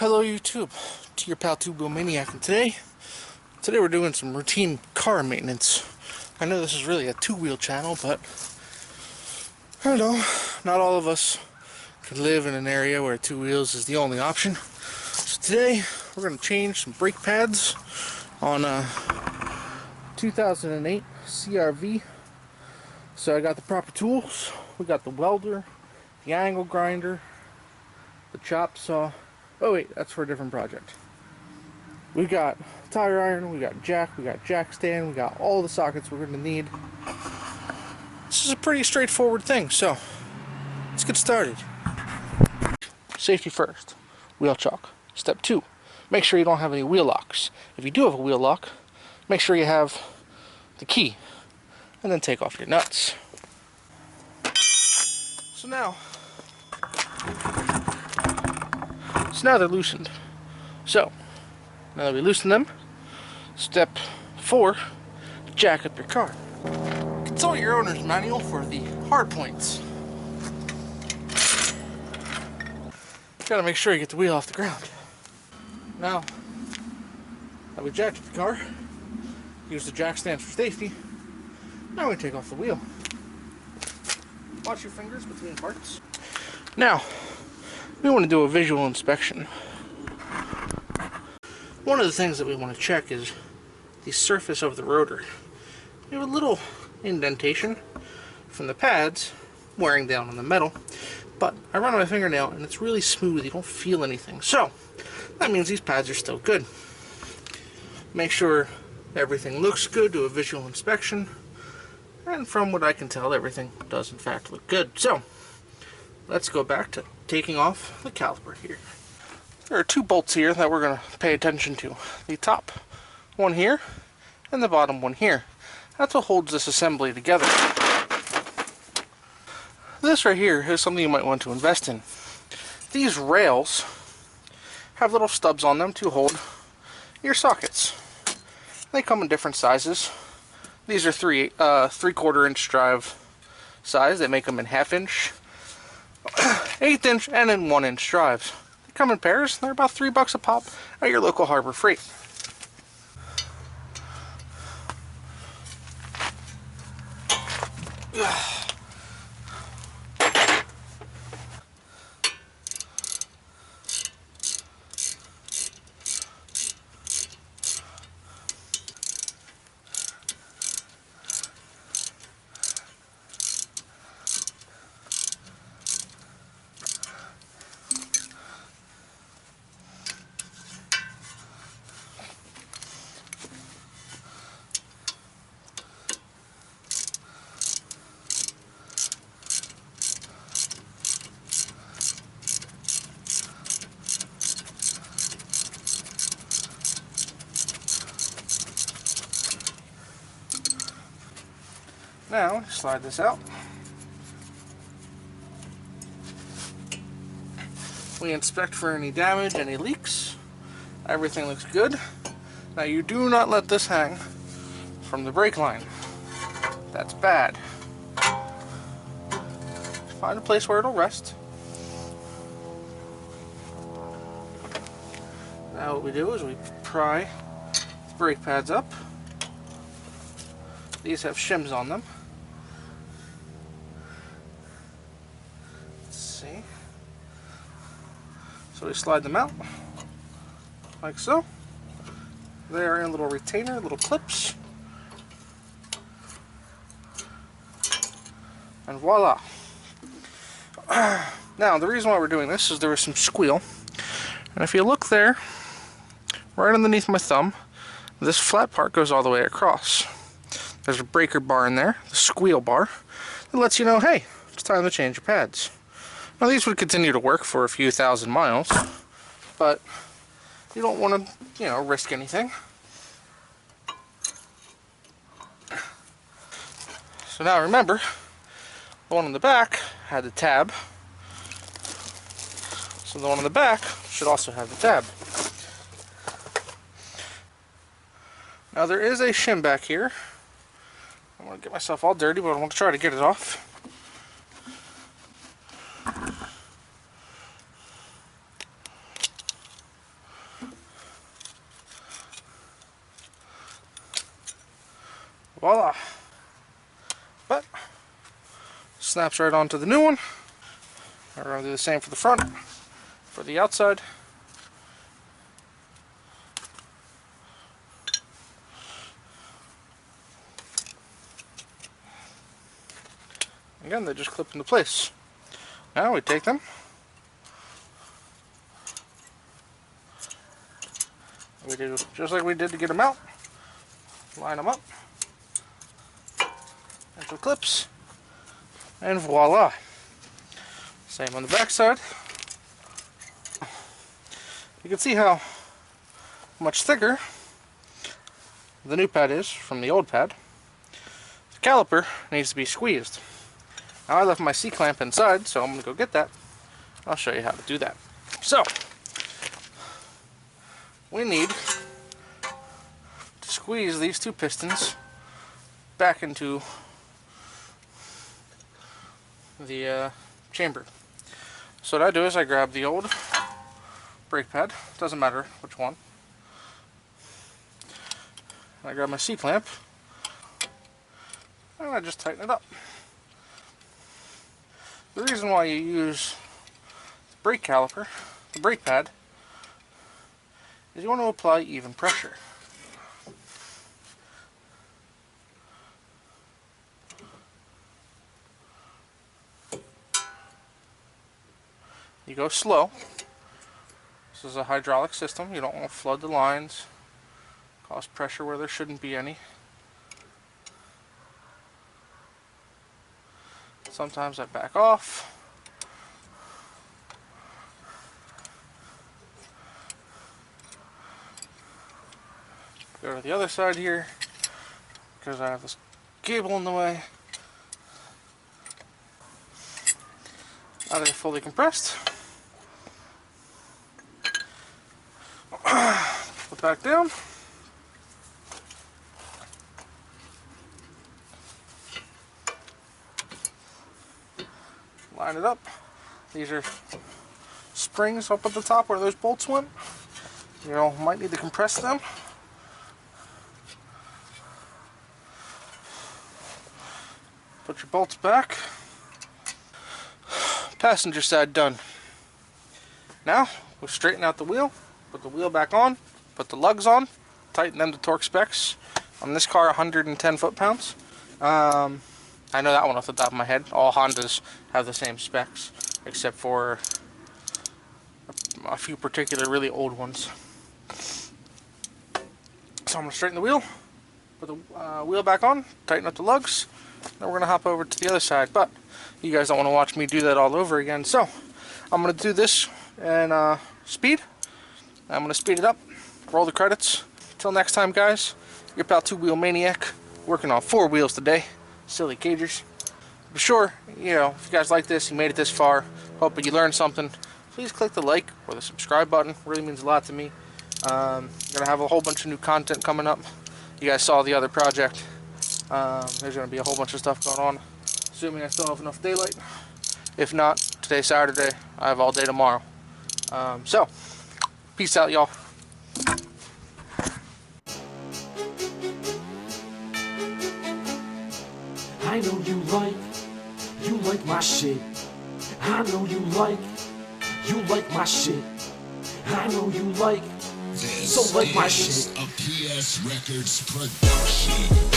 Hello YouTube, to your pal Two-Wheel Maniac, and today we're doing some routine car maintenance. I know this is really a two-wheel channel, but I don't know, not all of us can live in an area where two wheels is the only option. So today we're going to change some brake pads on a 2008 CRV. So I got the proper tools. We got the welder, the angle grinder, the chop saw. Oh wait, that's for a different project. We got tire iron, we got jack stand, we got all the sockets we're going to need. This is a pretty straightforward thing, so let's get started. Safety first, wheel chock. Step 2, make sure you don't have any wheel locks. If you do have a wheel lock, make sure you have the key, and then take off your nuts. So now they're loosened. So, now that we loosen them, step 4, jack up your car. Consult your owner's manual for the hard points. Gotta make sure you get the wheel off the ground. Now that we jacked up the car, use the jack stand for safety. Now we take off the wheel. Watch your fingers between parts. Now, we want to do a visual inspection. One of the things that we want to check is the surface of the rotor. We have a little indentation from the pads wearing down on the metal, but I run my fingernail and it's really smooth. You don't feel anything. So, that means these pads are still good. Make sure everything looks good, do a visual inspection, and from what I can tell, everything does in fact look good. So, let's go back to taking off the caliper here. There are 2 bolts here that we're going to pay attention to. The top one here and the bottom one here. That's what holds this assembly together. This right here is something you might want to invest in. These rails have little stubs on them to hold your sockets. They come in different sizes. These are 3/4 inch drive size. They make them in 1/2 inch, 1/8 inch, and in 1 inch drives. They come in pairs. They're about $3 a pop at your local Harbor Freight. Now, slide this out. We inspect for any damage, any leaks. Everything looks good. Now, you do not let this hang from the brake line. That's bad. Find a place where it'll rest. Now what we do is we pry the brake pads up. These have shims on them. Let's see. So we slide them out, like so. They are in a little retainer, little clips. And voila. Now, the reason why we're doing this is there was some squeal. And if you look there, right underneath my thumb, this flat part goes all the way across. There's a breaker bar in there, the squeal bar, that lets you know, hey, it's time to change your pads. Now these would continue to work for a few thousand miles, but you don't want to, risk anything. So now remember, the one on the back had the tab, so the one on the back should also have the tab. Now there is a shim back here. I don't want to get myself all dirty, but I want to try to get it off. Voila. But snaps right onto the new one. We're going to do the same for the front, for the outside. Again, they just clip into place. Now we take them. We do just like we did to get them out. Line them up. Into clips. And voila. Same on the back side. You can see how much thicker the new pad is from the old pad. The caliper needs to be squeezed. Now I left my C-clamp inside, so I'm going to go get that. I'll show you how to do that. So, we need to squeeze these two pistons back into the chamber. So what I do is I grab the old brake pad, doesn't matter which one, and I grab my C-clamp and I just tighten it up. The reason why you use the brake caliper, the brake pad, is you want to apply even pressure. You go slow. This is a hydraulic system. You don't want to flood the lines, cause pressure where there shouldn't be any. Sometimes I back off. Go to the other side here because I have this cable in the way. Now they're fully compressed. Put back down. Line it up. These are springs up at the top where those bolts went. You know, might need to compress them. Put your bolts back. Passenger side done. Now we'll straighten out the wheel, put the wheel back on, put the lugs on, tighten them to torque specs. On this car, 110 foot-pounds. I know that one off the top of my head. All Hondas have the same specs, except for a few particular really old ones. So I'm going to straighten the wheel, put the wheel back on, tighten up the lugs. Then we're going to hop over to the other side, but you guys don't want to watch me do that all over again. So I'm going to do this in speed. I'm going to speed it up, roll the credits. Till next time, guys, your pal Two Wheel Maniac, working on 4 wheels today. Silly cagers. Be sure, you know, if you guys like this, you made it this far, hope that you learned something, please click the like or the subscribe button. It really means a lot to me. I'm going to have a whole bunch of new content coming up. You guys saw the other project. There's going to be a whole bunch of stuff going on, assuming I still have enough daylight. If not, today's Saturday, I have all day tomorrow. So, peace out, y'all. I know you like my shit. I know you like my shit. I know you like, so like my shit. This is a PS Records production.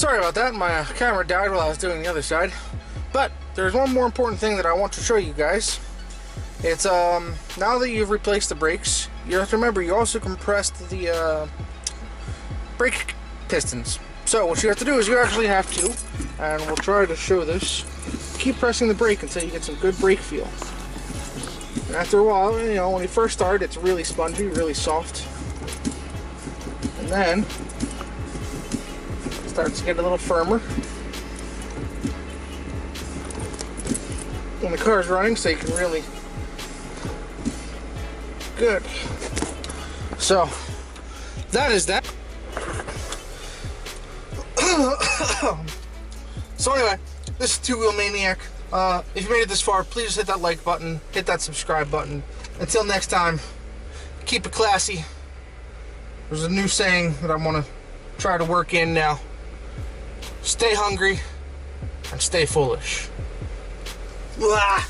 sorry about that. My camera died while I was doing the other side. But there's one more important thing that I want to show you guys. It's now that you've replaced the brakes, you have to remember you also compressed the brake pistons. So what you have to do is you actually have to, and we'll try to show this, keep pressing the brake until you get some good brake feel. And after a while, you know, when you first start, it's really spongy, really soft. And then it starts to get a little firmer when the car's running, so you can really good. So that is that. So anyway, this is Two Wheel Maniac. If you made it this far, please hit that like button, hit that subscribe button. Until next time, keep it classy. There's a new saying that I want to try to work in now. Stay hungry and stay foolish. Blah.